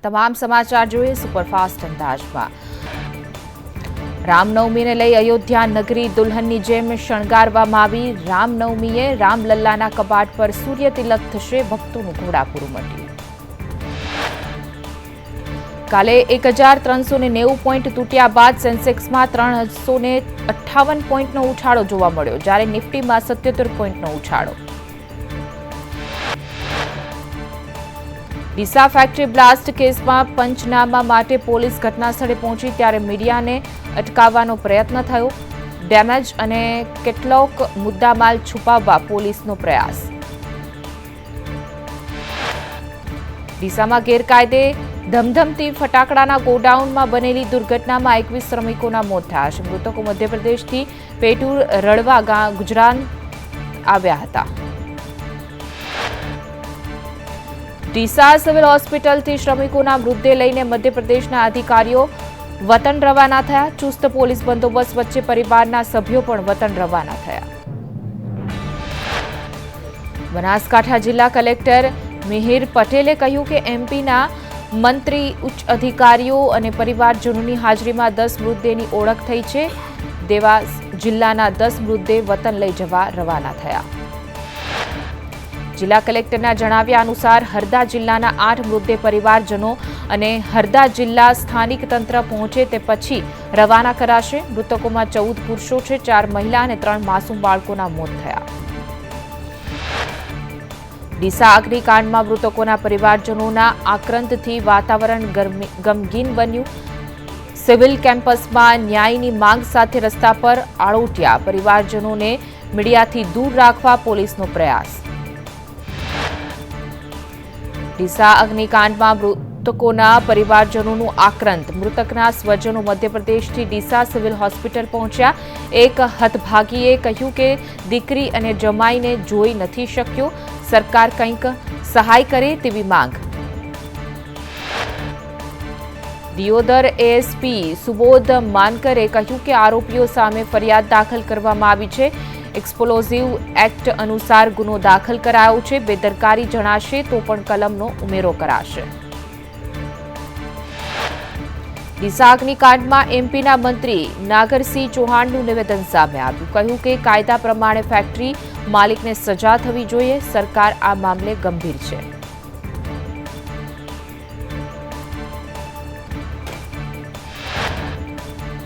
તમામ સમાચાર જોઈએ સુપરફાસ્ટ અંદાજમાં। રામનવમીને લઈ અયોધ્યા નગરી દુલ્હનની જેમ શણગારવામાં આવી। રામનવમીએ રામલલ્લાના કપાટ પર સૂર્ય તિલક થશે, ભક્તોનું ઘોડાપૂર ઉમટ્યું। કાલે 1390 પોઈન્ટ તૂટ્યા બાદ સેન્સેક્સમાં 358 પોઈન્ટનો ઉછાળો જોવા મળ્યો, જ્યારે નિફ્ટીમાં 77 પોઈન્ટનો ઉછાળો। ડીસા ફેક્ટરી બ્લાસ્ટ કેસમાં પંચનામા માટે પોલીસ ઘટનાસ્થળે પહોંચી ત્યારે મીડિયાને અટકાવવાનો પ્રયત્ન થયો। ડેમેજ અને કેટલોક મુદ્દામાલ છુપાવવા પોલીસનો પ્રયાસ। ડીસામાં ગેરકાયદે ધમધમતી ફટાકડાના ગોડાઉનમાં બનેલી દુર્ઘટનામાં 21 શ્રમિકોના મોત થયા છે। મૃતકો મધ્યપ્રદેશથી પેટુર રડવા ગુજરાત આવ્યા હતા। ડીસા સિવિલ હોસ્પિટલથી શ્રમિકોના મૃતદેહ લઈને મધ્યપ્રદેશના અધિકારીઓ વતન રવાના થયા। ચુસ્ત પોલીસ બંદોબસ્ત વચ્ચે પરિવારના સભ્યો પણ વતન રવાના થયા। બનાસકાંઠા જિલ્લા કલેક્ટર મિહિર પટેલે કહ્યું કે એમપીના મંત્રી, ઉચ્ચ અધિકારીઓ અને પરિવારજનોની હાજરીમાં 10 મૃતદેહની ઓળખ થઈ છે। દેવાસ જિલ્લાના 10 મૃતદેહ વતન લઈ જવા રવાના થયા। જિલ્લા કલેક્ટરના જણાવ્યા અનુસાર હરદા જિલ્લાના 8 મૃતદેહ પરિવારજનો અને હરદા જિલ્લા સ્થાનિક તંત્ર પહોંચે તે પછી રવાના કરાશે। મૃતકોમાં 14 પુરુષો છે, 4 મહિલા અને 3 માસૂમ બાળકોના મોત થયા। ડીસા અગ્નિકાંડમાં મૃતકોના પરિવારજનોના આક્રંદથી વાતાવરણ ગમગીન બન્યું। સિવિલ કેમ્પસમાં ન્યાયની માંગ સાથે રસ્તા પર આળોટ્યા। પરિવારજનોને મીડિયાથી દૂર રાખવા પોલીસનો પ્રયાસ। ડીસા અગ્નિકાંડમાં મૃતકોના પરિવારજનોનું આક્રંદ। મૃતકના સ્વજનો મધ્યપ્રદેશથી ડીસા સિવિલ હોસ્પિટલ પહોંચ્યા। એક હતભાગીએ કહ્યું કે દીકરી અને જમાઈને જોઈ નથી શક્યો, સરકાર કંઈક સહાય કરે તેવી માંગ। દિયોદર એએસપી સુબોધ માનકરે કહ્યું કે આરોપીઓ સામે ફરિયાદ દાખલ કરવામાં આવી છે। એક્સપ્લોઝિવ એક્ટ અનુસાર ગુનો દાખલ કરાયો છે। બેદરકારી જણાશે તો પણ કલમનો ઉમેરો કરાશે। ડીસા અગ્નિકાંડમાં એમપીના મંત્રી નાગરસિંહ ચૌહાણનું નિવેદન સામે આવ્યું। કહ્યું કે કાયદા પ્રમાણે ફેક્ટરી માલિકને સજા થવી જોઈએ, સરકાર આ મામલે ગંભીર છે।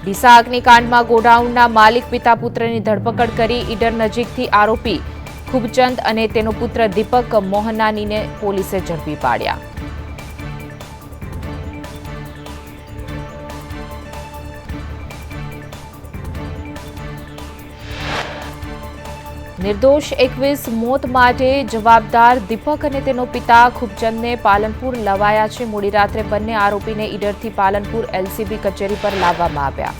ડીસા અગ્નિકાંડમાં ગોડાઉનના માલિક પિતા પુત્રની ધરપકડ કરી। ઈડર નજીકથી આરોપી ખૂબચંદ અને તેનો પુત્ર દીપક મોહનાનીને પોલીસે ઝડપી પાડ્યા। નિર્દોષ 21 મોત માટે જવાબદાર દીપક અને તેનો પિતા ખૂબચંદને પાલનપુર લવાયા છે। મોડી રાત્રે બંને આરોપીને ઈડરથી પાલનપુર એલસીબી કચેરી પર લાવવામાં આવ્યા।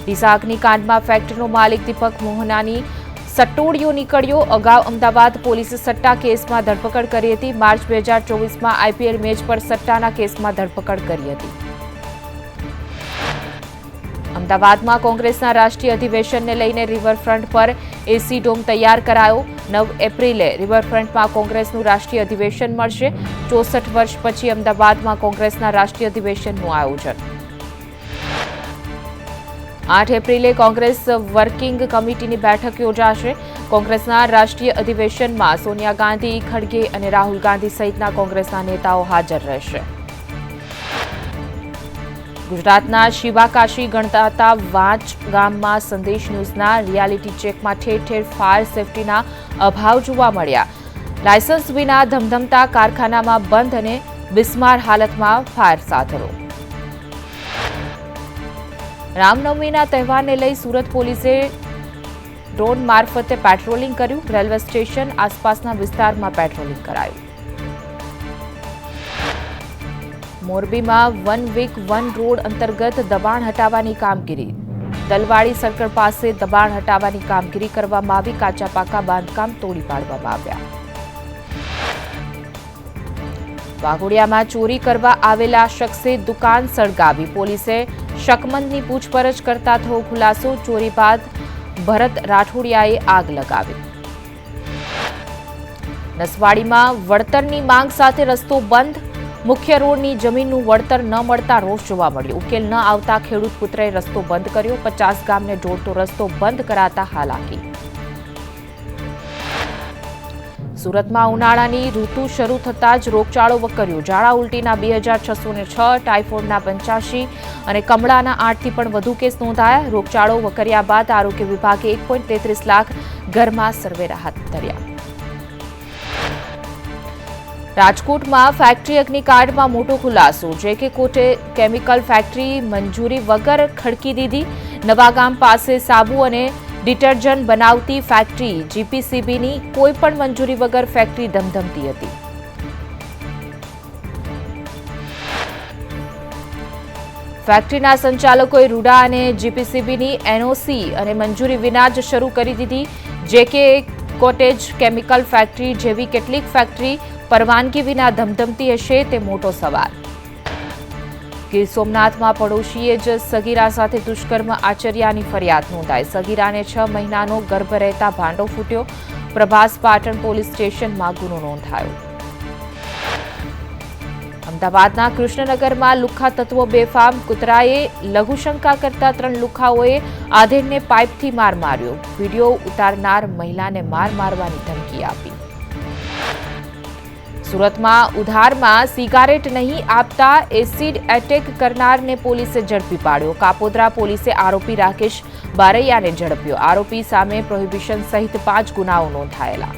ડીસા અગ્નિકાંડમાં ફેક્ટરીનો માલિક દીપક મોહનાની સટ્ટોડિયો નીકળ્યો। અગાઉ અમદાવાદ પોલીસે સટ્ટા કેસમાં ધરપકડ કરી હતી। માર્ચ 2024માં આઈપીએલ મેચ પર સટ્ટાના કેસમાં ધરપકડ કરી હતી। અમદાવાદમાં કોંગ્રેસના રાષ્ટ્રીય અધિવેશનને લઈને રિવરફ્રન્ટ પર એસી ડોમ તૈયાર કરાયો। 9 એપ્રિલે રિવરફ્રન્ટમાં કોંગ્રેસનું રાષ્ટ્રીય અધિવેશન મળશે। 64 વર્ષ પછી અમદાવાદમાં કોંગ્રેસના રાષ્ટ્રીય અધિવેશનનું આયોજન। 8 એપ્રિલે કોંગ્રેસ વર્કિંગ કમિટીની બેઠક યોજાશે। કોંગ્રેસના રાષ્ટ્રીય અધિવેશનમાં સોનિયા ગાંધી, ખડગે અને રાહુલ ગાંધી સહિતના કોંગ્રેસના નેતાઓ હાજર રહેશે। ગુજરાતના શિવાકાશી ગણતાતા વાંચ ગામમાં સંદેશ ન્યૂઝના રિયાલિટી ચેકમાં ઠેર ઠેર ફાયર સેફટીના અભાવ જોવા મળ્યા। લાયસન્સ વિના ધમધમતા કારખાનામાં બંધ અને બિસ્માર હાલતમાં ફાયર સાધનો। રામનવમીના તહેવારને લઈ સુરત પોલીસે ડ્રોન મારફતે પેટ્રોલિંગ કર્યું। રેલવે સ્ટેશન આસપાસના વિસ્તારમાં પેટ્રોલિંગ કરાયું। મોરબીમાં 1 વીક 1 રોડ અંતર્ગત દબાણ હટાવવાની કામગીરી। દલવાડી સર્કલ પાસે દબાણ હટાવવાની કામગીરી કરવામાં આવી। કાચા પાકા બાંધકામ તોડી પાડવામાં આવ્યા। વાઘોડિયામાં ચોરી કરવા આવેલા શખ્સે દુકાન સળગાવી। પોલીસે શકમંદની પૂછપરછ કરતા થયો ખુલાસો। ચોરી બાદ ભરત રાઠોડિયાએ આગ લગાવી। નસવાડીમાં વળતરની માંગ સાથે રસ્તો બંધ। મુખ્ય રોડની જમીનનું વળતર ન મળતા રોષ જોવા મળ્યો. ઉકેલ ન આવતા ખેડૂત પુત્રએ રસ્તો બંધ કર્યો. 50 ગામને જોડતો રસ્તો બંધ કરાતા હાલાકી. સુરતમાં ઉનાળાની ઋતુ શરૂ થતાં જ રોગચાળો વકર્યો. ઝાડા ઉલટીના 2606, ટાઇફોઇડના 85 અને કમળાના 8થી પણ વધુ કેસ નોંધાયા. રોગચાળો વકર્યા બાદ આરોગ્ય વિભાગે 1.33 લાખ ઘરમાં સર્વે હાથ ધર્યા. રાજકોટમાં ફેક્ટરી અગ્નિકાંડમાં મોટો ખુલાસો. જેકે કોર્ટે કેમિકલ ફેક્ટરી મંજૂરી વગર ખડકી દીધી. નવાગામ પાસે સાબુ અને ડિટર્જન્ટ બનાવતી ફેક્ટરી જીપીસીબીની કોઈપણ મંજૂરી વગર ફેક્ટરી ધમધમતી હતી. ફેક્ટરીના સંચાલકોએ રૂડા અને જીપીસીબીની એનઓસી અને મંજૂરી વિના જ શરૂ કરી દીધી. જેકે કોટેજ કેમિકલ ફેક્ટરી જેવી કેટલીક ફેક્ટરી પરવાનગી વિના ધમધમતી હશે તે મોટો સવાલ. ગીર સોમનાથમાં પડોશીએ જ સગીરા સાથે દુષ્કર્મ આચર્યાની ફરિયાદ નોંધાઈ. સગીરાને 6 મહિનાનો ગર્ભ રહેતા ભાંડો ફૂટ્યો. પ્રભાસ પાટણ પોલીસ સ્ટેશનમાં ગુનો નોંધાયો. અમદાવાદના કૃષ્ણનગરમાં લુખ્ખા તત્વો બેફામ. કૂતરાએ લઘુશંકા કરતા 3 લુખ્ખાઓએ આધેડને પાઇપથી માર માર્યો. વિડીયો ઉતારનાર મહિલાને માર મારવાની ધમકી આપી. સુરતમાં ઉધારમાં સિગારેટ નહીં આપતા એસિડ એટેક કરનારને પોલીસે ઝડપી પાડ્યો. કાપોદ્રા પોલીસે આરોપી રાકેશ બારૈયાને ઝડપ્યો. આરોપી સામે પ્રોહિબિશન સહિત 5 ગુનાઓ નોંધાયેલા.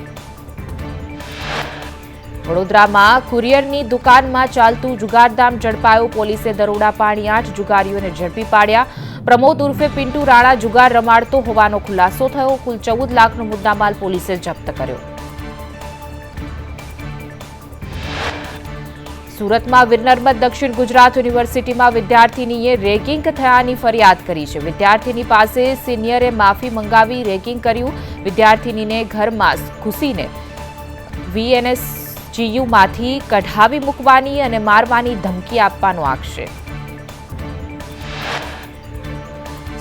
વડોદરામાં કુરિયરની દુકાનમાં ચાલતું જુગારધામ ઝડપાયો. પોલીસે દરોડા પાડી 8 જુગારીઓને ઝડપી પાડ્યા. પ્રમોદ ઉર્ફે પિન્ટુ રાણા જુગાર રમાડતો હોવાનો ખુલાસો થયો. કુલ 14 લાખનો મુદ્દામાલ પોલીસે જપ્ત કર્યો. સુરતમાં વીર નર્મદ દક્ષિણ ગુજરાત યુનિવર્સિટીમાં વિદ્યાર્થીનીએ રેગિંગ થયાની ફરિયાદ કરી છે. વિદ્યાર્થીની પાસે સિનિયરે માફી મંગાવી રેગિંગ કર્યું. વિદ્યાર્થીનીને ઘરમાં ઘૂસીને વીએનએસજીયુમાંથી કઢાવી મૂકવાની અને મારવાની ધમકી આપવાનો આક્ષેપ.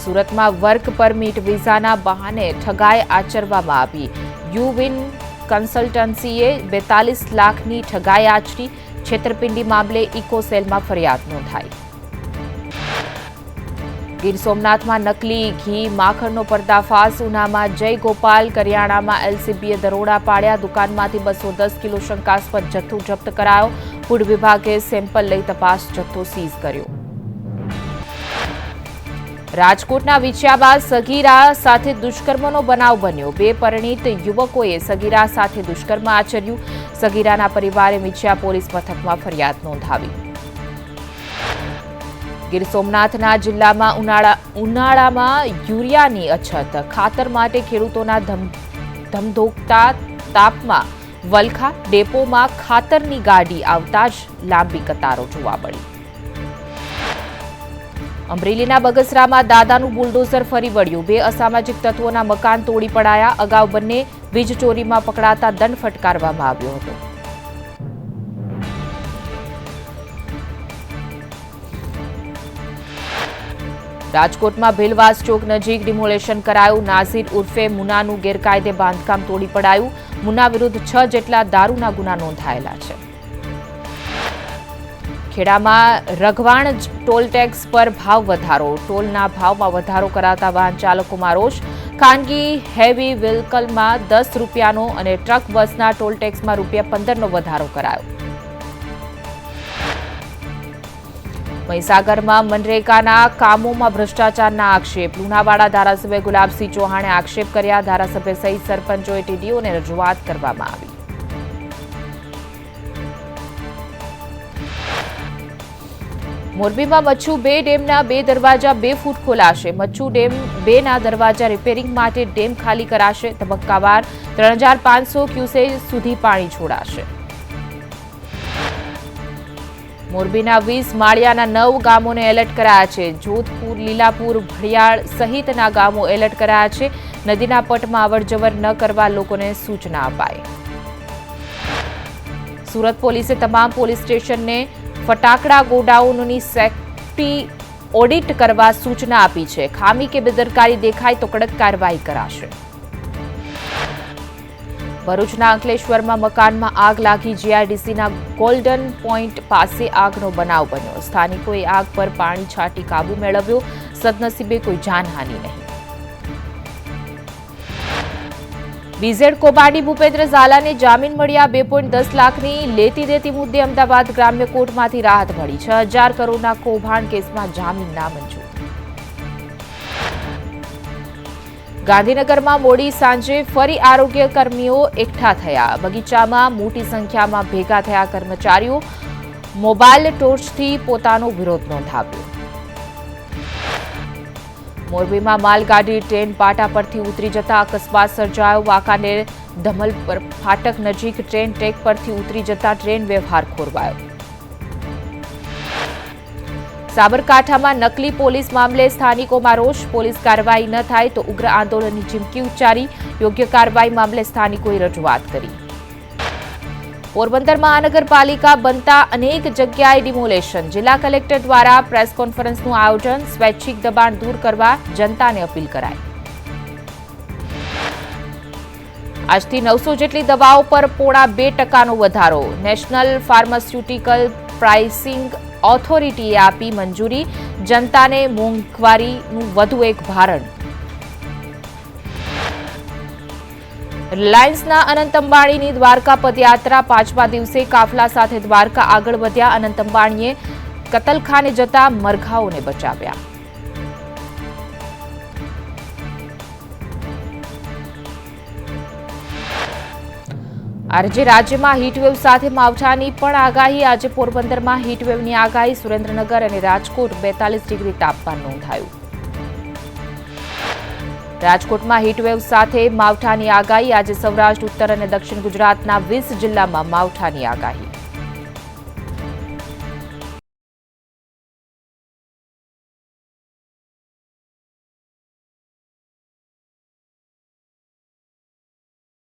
સુરતમાં વર્ક પરમિટ વિઝાના બહાને ઠગાઈ આચરવામાં આવી. યુવિન કન્સલ્ટન્સીએ 42 લાખની ઠગાઈ આચરી. છેતરપિંડી મામલે ઇકોસેલમાં ફરિયાદ નોંધાઈ. ગીર સોમનાથમાં નકલી ઘી માખણનો પર્દાફાશ. ઉનામાં જય ગોપાલ કરિયાણામાં એલસીબીએ દરોડા પાડ્યા. દુકાનમાંથી 210 કિલો શંકાસ્પદ જથ્થો જપ્ત કરાયો. ફૂડ વિભાગે સેમ્પલ લઈ તપાસ જથ્થો સીઝ કર્યો. રાજકોટના વિછિયાબાદ સગીરા સાથે દુષ્કર્મનો બનાવ બન્યો. 2 પરિણીત યુવકોએ સગીરા સાથે દુષ્કર્મ આચર્યું. સગીરાના પરિવારે વિછિયા પોલીસ મથકમાં ફરિયાદ નોંધાવી. ગીર સોમનાથના જિલ્લામાં ઉનાળામાં યુરિયાની અછત. ખાતર માટે ખેડૂતોના ધમધોકતા તાપમાં વલખા. ડેપોમાં ખાતરની ગાડી આવતા જ લાંબી કતારો જોવા મળી. અમરેલીના બગસરામાં દાદાનું બુલડોઝર ફરી વળ્યું. 2 અસામાજિક તત્વોના મકાન તોડી પડાયા. અગાઉ બંને વીજ ચોરીમાં પકડાતા દંડ ફટકારવામાં આવ્યો હતો. રાજકોટમાં ભીલવાસ ચોક નજીક ડિમોલેશન કરાયું. નાઝીર ઉર્ફે મુનાનું ગેરકાયદે બાંધકામ તોડી પડાયું. મુના વિરુદ્ધ 6 જેટલા દારૂના ગુના નોંધાયેલા છે. ખેડામાં રઘવાણ ટોલ ટેક્સ પર ભાવ વધારો. ટોલના ભાવમાં વધારો કરાતા વાહન ચાલકોમાં રોષ. ખાનગી હેવી વ્હીકલમાં 10 રૂપિયાનો અને ટ્રક બસના ટોલ ટેક્સમાં ₹15નો વધારો કરાયો. મહીસાગરમાં મનરેગાના કામોમાં ભ્રષ્ટાચારના આક્ષેપ. લુણાવાડા ધારાસભ્ય ગુલાબસિંહ ચૌહાણે આક્ષેપ કર્યા. ધારાસભ્ય સહિત સરપંચોએ ટીડીઓને રજૂઆત કરવામાં આવી. મોરબીમાં મચ્છુ 2 ડેમના 2 દરવાજા 2 ફૂટ ખોલાશે. મચ્છુ ડેમ 2ના દરવાજા રિપેરિંગ માટે ડેમ ખાલી કરાશે. તબક્કાવાર 3500 ક્યુસેક સુધી પાણી છોડાશે. મોરબીના 20 માળિયાના 9 ગામોને એલર્ટ કરાયા છે. જોધપુર, લીલાપુર, ભડિયાળ સહિતના ગામો એલર્ટ કરાયા છે. નદીના પટમાં અવરજવર ન કરવા લોકોને સૂચના અપાઈ. સુરત પોલીસે તમામ પોલીસ સ્ટેશનને ફટાકડા ગોડાઉનની સેફ્ટી ઓડિટ કરવા સૂચના આપી છે. ખામી કે બેદરકારી દેખાય તો કડક કાર્યવાહી કરાશે. ભરૂચના અંકલેશ્વરમાં મકાનમાં આગ લાગી. જીઆઈડીસીના ગોલ્ડન પોઈન્ટ પાસે આગનો બનાવ બન્યો. સ્થાનિકોએ આગ પર પાણી છાંટી કાબુ મેળવ્યો. સદનસીબે કોઈ જાનહાનિ નહીં. બીઝેડ કૌભાંડી ભૂપેન્દ્ર ઝાલાને જામીન મળ્યા. 2.10 લાખની લેતી દેતી મુદ્દે અમદાવાદ ગ્રામ્ય કોર્ટમાંથી રાહત મળી. 6,000 કરોડના કૌભાંડ કેસમાં જામીન નામંજૂર. ગાંધીનગરમાં મોડી સાંજે ફરી આરોગ્ય કર્મીઓ એકઠા થયા. બગીચામાં મોટી સંખ્યામાં ભેગા થયા કર્મચારીઓ. મોબાઈલ ટોર્ચથી પોતાનો વિરોધ નોંધાવ્યો. મોરબીમાં માલગાડી ટ્રેન પાટા પરથી ઉતરી જતા અકસ્માત સર્જાયો. વાંકાનેર ધમલ ફાટક નજીક ટ્રેન ટ્રેક પરથી ઉતરી જતા ટ્રેન વ્યવહાર ખોરવાયો. સાબરકાંઠામાં નકલી પોલીસ મામલે સ્થાનિકોમાં રોષ. પોલીસ કાર્યવાહી ન થાય તો ઉગ્ર આંદોલનની ચીમકી ઉચ્ચારી. યોગ્ય કાર્યવાહી મામલે સ્થાનિકોએ રજૂઆત કરી. પોરબંદર મહાનગરપાલિકા બનતા અનેક જગ્યાએ ડિમોલેશન. જિલ્લા કલેક્ટર દ્વારા પ્રેસ કોન્ફરન્સનું આયોજન. સ્વૈચ્છિક દબાણ દૂર કરવા જનતાને અપીલ કરાઈ. આજથી 900 જેટલી દવાઓ પર 0.5% વધારો. નેશનલ ફાર્માસ્યુટિકલ પ્રાઇસિંગ ઓથોરિટીએ આપી મંજૂરી. જનતાને મોંઘવારીનું વધુ એક ભારણ. રિલાયન્સના અનંત અંબાણીની દ્વારકા પદયાત્રા 5મા દિવસે કાફલા સાથે દ્વારકા આગળ વધ્યા. અનંત અંબાણીએ કતલખાને જતા મરઘાઓને બચાવ્યા. આજે રાજ્યમાં હીટવેવ સાથે માવઠાની પણ આગાહી. આજે પોરબંદરમાં હીટવેવની આગાહી. સુરેન્દ્રનગર અને રાજકોટ 42 ડિગ્રી તાપમાન નોંધાયું. રાજકોટમાં હીટવેવ સાથે માવઠાની આગાહી. આજે સૌરાષ્ટ્ર, ઉત્તર અને દક્ષિણ ગુજરાતના 20 જિલ્લામાં માવઠાની આગાહી.